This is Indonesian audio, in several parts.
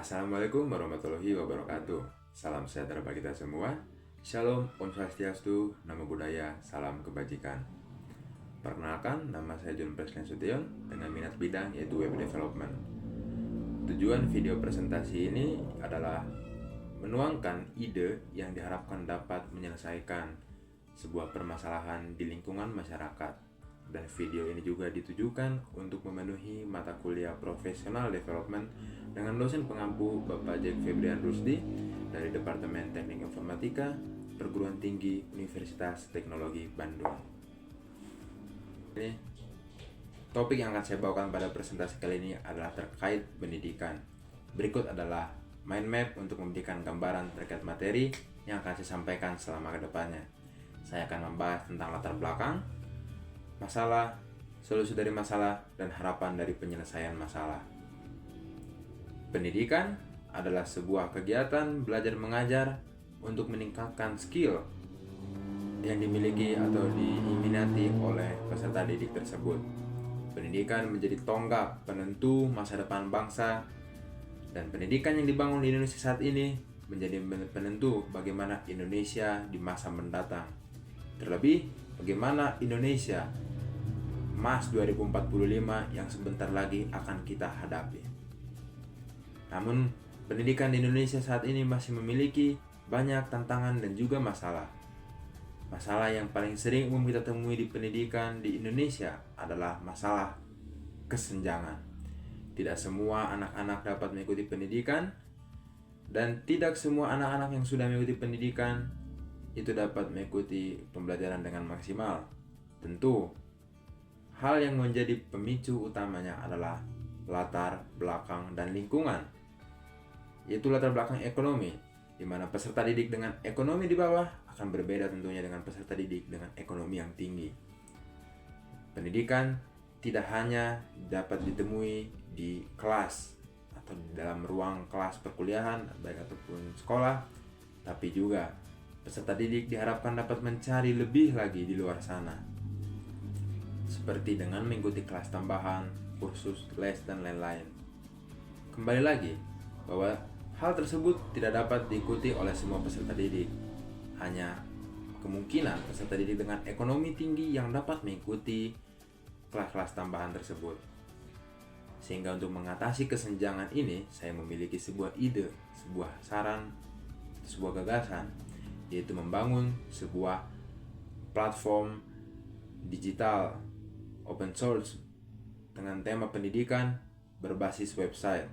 Assalamualaikum warahmatullahi wabarakatuh. Salam sejahtera bagi kita semua. Shalom, Om Swastiastu, Namo Buddhaya, salam kebajikan. Perkenalkan, nama saya John Presiden Sution dengan minat bidang yaitu web development. Tujuan video presentasi ini adalah menuangkan ide yang diharapkan dapat menyelesaikan sebuah permasalahan di lingkungan masyarakat. Dan video ini juga ditujukan untuk memenuhi mata kuliah Professional Development dengan dosen pengampu Bapak Jack Febrian Rusdi dari Departemen Teknik Informatika Perguruan Tinggi Universitas Teknologi Bandung. Ini topik yang akan saya bawakan pada presentasi kali ini adalah terkait pendidikan. Berikut adalah mind map untuk memberikan gambaran terkait materi yang akan saya sampaikan selama kedepannya. Saya akan membahas tentang latar belakang, masalah, solusi dari masalah, dan harapan dari penyelesaian masalah. Pendidikan adalah sebuah kegiatan belajar mengajar untuk meningkatkan skill yang dimiliki atau diminati oleh peserta didik tersebut. Pendidikan menjadi tonggak penentu masa depan bangsa, dan pendidikan yang dibangun di Indonesia saat ini menjadi penentu bagaimana Indonesia di masa mendatang. Terlebih, bagaimana Indonesia Mas 2045 yang sebentar lagi akan kita hadapi. Namun, pendidikan di Indonesia saat ini masih memiliki banyak tantangan dan juga masalah. Masalah yang paling sering umum kita temui di pendidikan di Indonesia adalah masalah kesenjangan. Tidak semua anak-anak dapat mengikuti pendidikan, dan tidak semua anak-anak yang sudah mengikuti pendidikan itu dapat mengikuti pembelajaran dengan maksimal. Tentu, hal yang menjadi pemicu utamanya adalah latar belakang dan lingkungan, yaitu latar belakang ekonomi, di mana peserta didik dengan ekonomi di bawah akan berbeda tentunya dengan peserta didik dengan ekonomi yang tinggi. Pendidikan tidak hanya dapat ditemui di kelas atau di dalam ruang kelas perkuliahan, baik ataupun sekolah, tapi juga peserta didik diharapkan dapat mencari lebih lagi di luar sana, seperti dengan mengikuti kelas tambahan, kursus, les, dan lain-lain. Kembali lagi, bahwa hal tersebut tidak dapat diikuti oleh semua peserta didik. Hanya kemungkinan peserta didik dengan ekonomi tinggi yang dapat mengikuti kelas-kelas tambahan tersebut. Sehingga untuk mengatasi kesenjangan ini, saya memiliki sebuah ide, sebuah saran, sebuah gagasan, yaitu membangun sebuah platform digital open source dengan tema pendidikan berbasis website,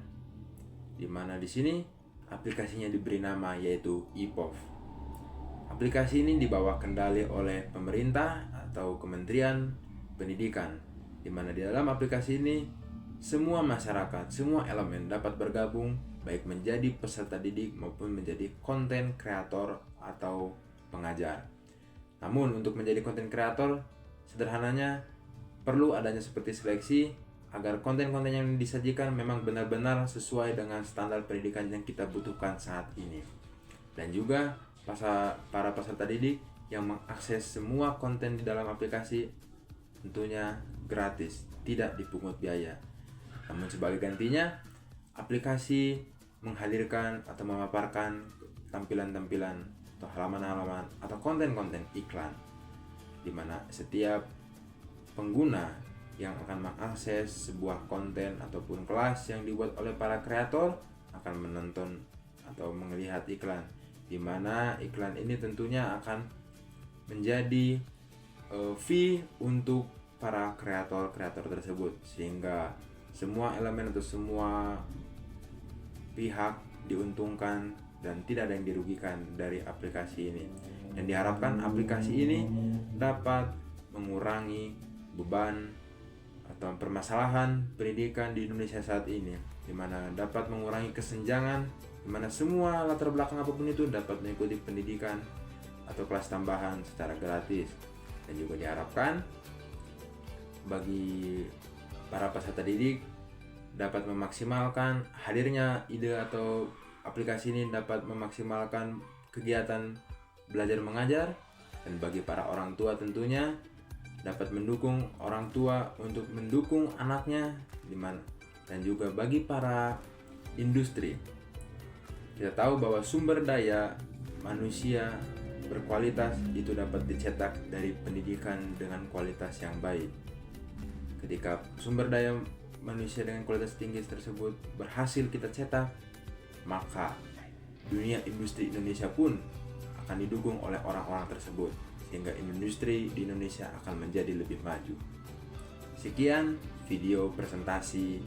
di mana di sini aplikasinya diberi nama yaitu ePOV. Aplikasi ini dibawa kendali oleh pemerintah atau Kementerian Pendidikan, di mana di dalam aplikasi ini semua masyarakat, semua elemen dapat bergabung, baik menjadi peserta didik maupun menjadi konten kreator atau pengajar. Namun untuk menjadi konten kreator, sederhananya perlu adanya seperti seleksi agar konten-konten yang disajikan memang benar-benar sesuai dengan standar pendidikan yang kita butuhkan saat ini. Dan juga para peserta didik yang mengakses semua konten di dalam aplikasi tentunya gratis, tidak dipungut biaya. Namun sebagai gantinya, aplikasi menghadirkan atau memaparkan tampilan-tampilan atau halaman-halaman atau konten-konten iklan, di mana setiap pengguna yang akan mengakses sebuah konten ataupun kelas yang dibuat oleh para kreator akan menonton atau melihat iklan, di mana iklan ini tentunya akan menjadi fee untuk para kreator tersebut, sehingga semua elemen atau semua pihak diuntungkan dan tidak ada yang dirugikan dari aplikasi ini. Dan diharapkan aplikasi ini dapat mengurangi beban atau permasalahan pendidikan di Indonesia saat ini, di mana dapat mengurangi kesenjangan, di mana semua latar belakang apapun itu dapat mengikuti pendidikan atau kelas tambahan secara gratis. Dan juga diharapkan bagi para peserta didik dapat memaksimalkan hadirnya ide atau aplikasi ini dapat memaksimalkan kegiatan belajar mengajar, dan bagi para orang tua tentunya dapat mendukung orang tua untuk mendukung anaknya, dan juga bagi para industri Kita tahu bahwa sumber daya manusia berkualitas itu dapat dicetak dari pendidikan dengan kualitas yang baik. Ketika sumber daya manusia dengan kualitas tinggi tersebut berhasil kita cetak, maka dunia industri Indonesia pun akan didukung oleh orang-orang tersebut, sehingga industri di Indonesia akan menjadi lebih maju. Sekian video presentasi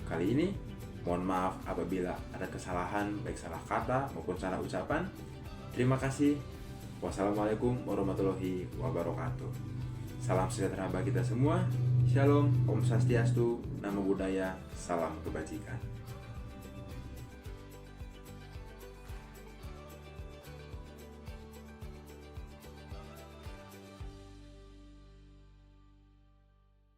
kali ini. Mohon maaf apabila ada kesalahan, baik salah kata maupun salah ucapan. Terima kasih. Wassalamualaikum warahmatullahi wabarakatuh. Salam sejahtera bagi kita semua. Shalom, Om Swastiastu, Namo Buddhaya, salam kebajikan.